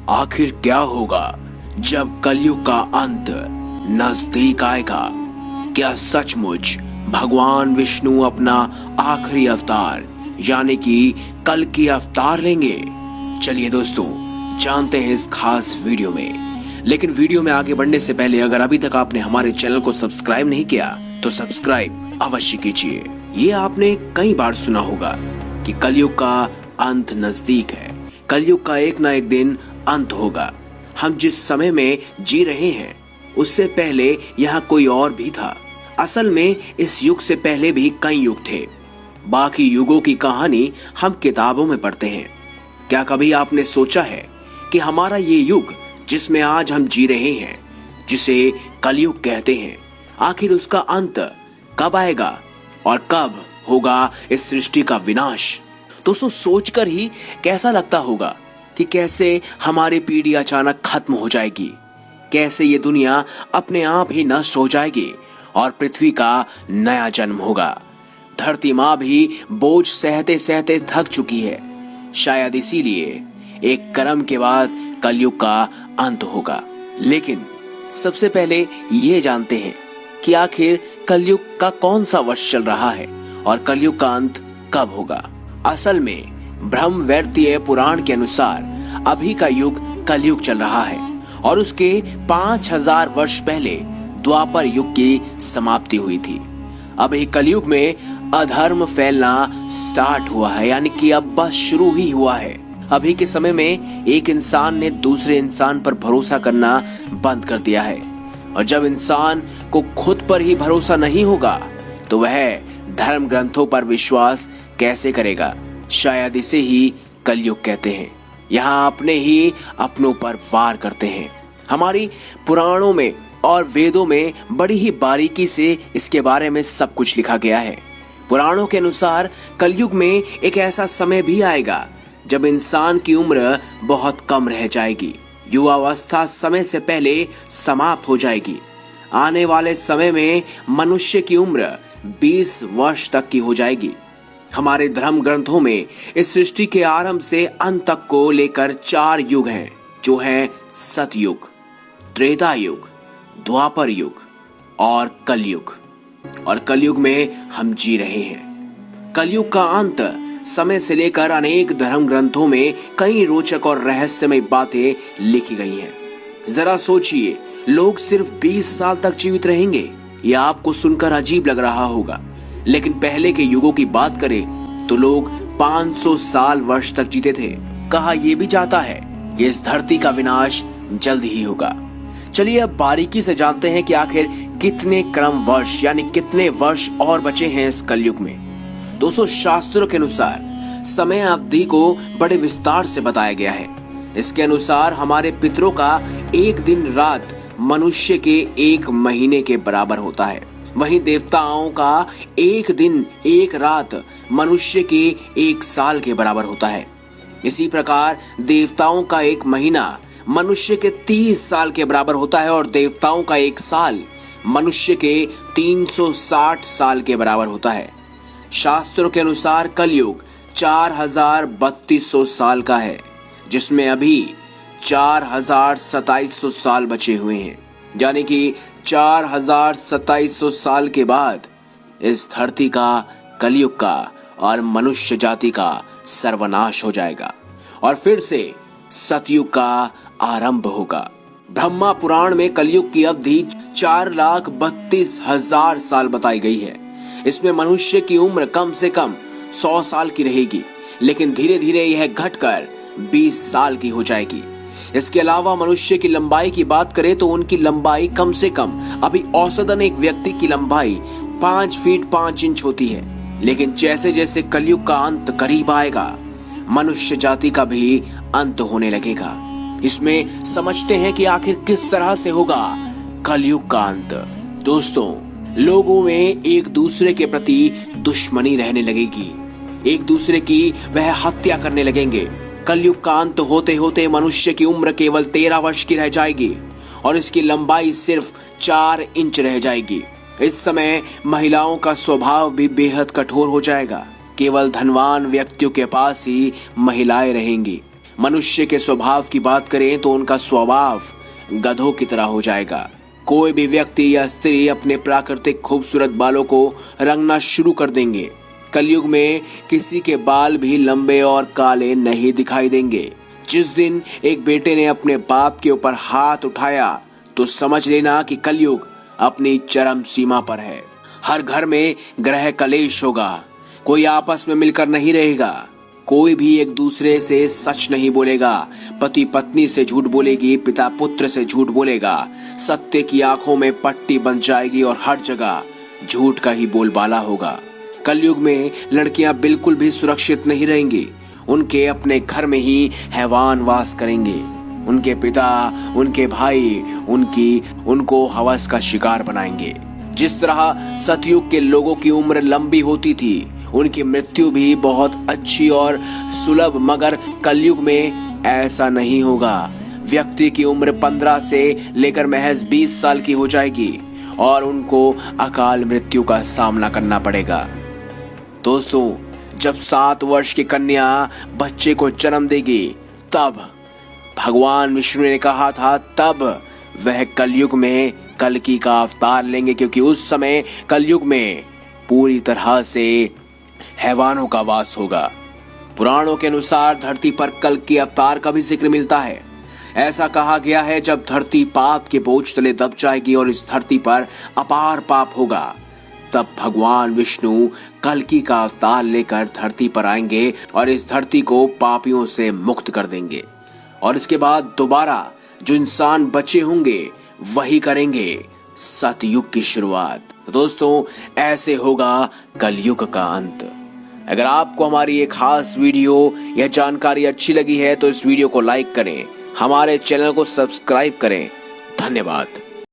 आखिर क्या होगा जब कलयुग का अंत नजदीक आएगा? क्या सचमुच भगवान विष्णु अपना आखिरी अवतार यानी कि कल की अवतार लेंगे? चलिए दोस्तों, जानते हैं इस खास वीडियो में। लेकिन वीडियो में आगे बढ़ने से पहले अगर अभी तक आपने हमारे चैनल को सब्सक्राइब नहीं किया तो सब्सक्राइब अवश्य कीजिए। ये आपने कई बार सुना होगा कि कलयुग का अंत नजदीक है, कलयुग का एक ना एक दिन अंत होगा। हम जिस समय में जी रहे हैं उससे पहले यहाँ कोई और भी था। असल में इस युग से पहले भी कई युग थे। बाकी युगों की कहानी हम किताबों में पढ़ते हैं। क्या कभी आपने सोचा है कि हमारा ये युग जिसमें आज हम जी रहे हैं, जिसे कलयुग कहते हैं, आखिर उसका अंत कब आएगा और कब होगा इस सृष्टि का विनाश? दोस्तों, सोचकर ही कैसा लगता होगा कि कैसे हमारी पीढ़ी अचानक खत्म हो जाएगी, कैसे ये दुनिया अपने आप ही नष्ट हो जाएगी और पृथ्वी का नया जन्म होगा। धरती माँ भी बोझ सहते सहते थक चुकी है। शायद इसीलिए एक कर्म के बाद कलयुग का अंत होगा। लेकिन सबसे पहले ये जानते हैं कि आखिर कलयुग का कौन सा वर्ष चल रहा है और कलयुग का अंत कब होगा। असल में ब्रह्मवैवर्तीय पुराण के अनुसार अभी का युग कलयुग चल रहा है और उसके 5000 वर्ष पहले द्वापर युग की समाप्ति हुई थी। अभी कलयुग में अधर्म फैलना स्टार्ट हुआ है, यानी कि अब बस शुरू ही हुआ है। अभी के समय में एक इंसान ने दूसरे इंसान पर भरोसा करना बंद कर दिया है और जब इंसान को खुद पर ही भरोसा नहीं होगा तो वह धर्म ग्रंथों पर विश्वास कैसे करेगा? शायद इसे ही कलयुग कहते हैं। यहाँ अपने ही अपनों पर वार करते हैं। हमारी पुराणों में और वेदों में बड़ी ही बारीकी से इसके बारे में सब कुछ लिखा गया है। पुराणों के अनुसार कलयुग में एक ऐसा समय भी आएगा जब इंसान की उम्र बहुत कम रह जाएगी। युवावस्था समय से पहले समाप्त हो जाएगी। आने वाले समय में मनुष्य की उम्र 20 वर्ष तक की हो जाएगी। हमारे धर्म ग्रंथों में इस सृष्टि के आरंभ से अंत तक को लेकर 4 युग हैं, जो हैं सतयुग, त्रेता युग, द्वापर युग और कलयुग। और कलयुग में हम जी रहे हैं। कलयुग का अंत समय से लेकर अनेक धर्म ग्रंथों में कई रोचक और रहस्यमय बातें लिखी गई हैं। जरा सोचिए, लोग सिर्फ 20 साल तक जीवित रहेंगे। यह आपको सुनकर अजीब लग रहा होगा, लेकिन पहले के युगों की बात करें तो लोग 500 साल वर्ष तक जीते थे। कहा यह भी जाता है कि इस धरती का विनाश जल्द ही होगा। चलिए अब बारीकी से जानते हैं कि आखिर कितने क्रम वर्ष यानी कितने वर्ष और बचे हैं इस कलयुग में। दोस्तों, शास्त्रों के अनुसार समय अवधि को बड़े विस्तार से बताया गया है। इसके अनुसार हमारे पितरों का एक दिन रात मनुष्य के 1 महीने के बराबर होता है। वहीं देवताओं का एक दिन एक रात मनुष्य के 1 साल के बराबर होता है। इसी प्रकार देवताओं का 1 महीना मनुष्य के 30 साल के बराबर होता है और देवताओं का 1 साल मनुष्य के 360 साल के बराबर होता है। शास्त्रों के अनुसार कलयुग 4300 साल का है, जिसमें अभी 4700 साल बचे हुए हैं। यानी कि 4700 साल के बाद इस धरती का, कलयुग का और मनुष्य जाति का सर्वनाश हो जाएगा और फिर से सतयुग का आरंभ होगा। ब्रह्मा पुराण में कलयुग की अवधि 4,32,000 साल बताई गई है। इसमें मनुष्य की उम्र कम से कम 100 साल की रहेगी, लेकिन धीरे धीरे यह घटकर 20 साल की हो जाएगी। इसके अलावा मनुष्य की लंबाई की बात करें तो उनकी लंबाई कम से कम अभी औसतन एक व्यक्ति की लंबाई 5 फीट 5 इंच होती है। लेकिन जैसे जैसे कलयुग का अंत करीब आएगा, मनुष्य जाति का भी अंत होने लगेगा। इसमें समझते हैं कि आखिर किस तरह से होगा कलयुग का अंत। दोस्तों, लोगों में एक दूसरे के प्रति दुश्मनी रहने लगेगी, एक दूसरे की वह हत्या करने लगेंगे। कलयुग का अंत होते होते मनुष्य की उम्र केवल 13 वर्ष की रह जाएगी और इसकी लंबाई सिर्फ 4 इंच रह जाएगी। इस समय महिलाओं का स्वभाव भी बेहद कठोर हो जाएगा। केवल धनवान व्यक्तियों के पास ही महिलाएं रहेंगी। मनुष्य के स्वभाव की बात करें तो उनका स्वभाव गधों की तरह हो जाएगा। कोई भी व्यक्ति या स्त्री अपने प्राकृतिक खूबसूरत बालों को रंगना शुरू कर देंगे। कलयुग में किसी के बाल भी लंबे और काले नहीं दिखाई देंगे। जिस दिन एक बेटे ने अपने बाप के ऊपर हाथ उठाया तो समझ लेना कि कलयुग अपनी चरम सीमा पर है। हर घर में ग्रह कलेश होगा। कोई आपस में मिलकर नहीं रहेगा। कोई भी एक दूसरे से सच नहीं बोलेगा। पति पत्नी से झूठ बोलेगी, पिता पुत्र से झूठ बोलेगा। सत्य की आंखों में पट्टी बन जाएगी और हर जगह झूठ का ही बोलबाला होगा। कलयुग में लड़कियां बिल्कुल भी सुरक्षित नहीं रहेंगी। उनके अपने घर में ही हैवान वास करेंगे। उनके पिता, उनके भाई उनको हवस का शिकार बनाएंगे। जिस तरह सतयुग के लोगों की उम्र लंबी होती थी, उनकी मृत्यु भी बहुत अच्छी और सुलभ, मगर कलयुग में ऐसा नहीं होगा। व्यक्ति की उम्र 15 से लेकर महज 20 साल की हो जाएगी और उनको अकाल मृत्यु का सामना करना पड़ेगा। दोस्तों, जब 7 वर्ष की कन्या बच्चे को जन्म देगी, तब भगवान विष्णु ने कहा था तब वह कलयुग में कल्कि का अवतार लेंगे, क्योंकि उस समय कलयुग में पूरी तरह से हैवानों का वास होगा। पुराणों के अनुसार धरती पर कल्कि अवतार का भी जिक्र मिलता है। ऐसा कहा गया है जब धरती पाप के बोझ तले दब जाएगी और इस धरती पर अपार पाप होगा, तब भगवान विष्णु कल्कि का अवतार लेकर धरती पर आएंगे और इस धरती को पापियों से मुक्त कर देंगे। और इसके बाद दोबारा जो इंसान बचे होंगे वही करेंगे सतयुग की शुरुआत। तो दोस्तों, ऐसे होगा कलयुग का अंत। अगर आपको हमारी ये खास वीडियो या जानकारी अच्छी लगी है तो इस वीडियो को लाइक करें, हमारे चैनल को सब्सक्राइब करें। धन्यवाद।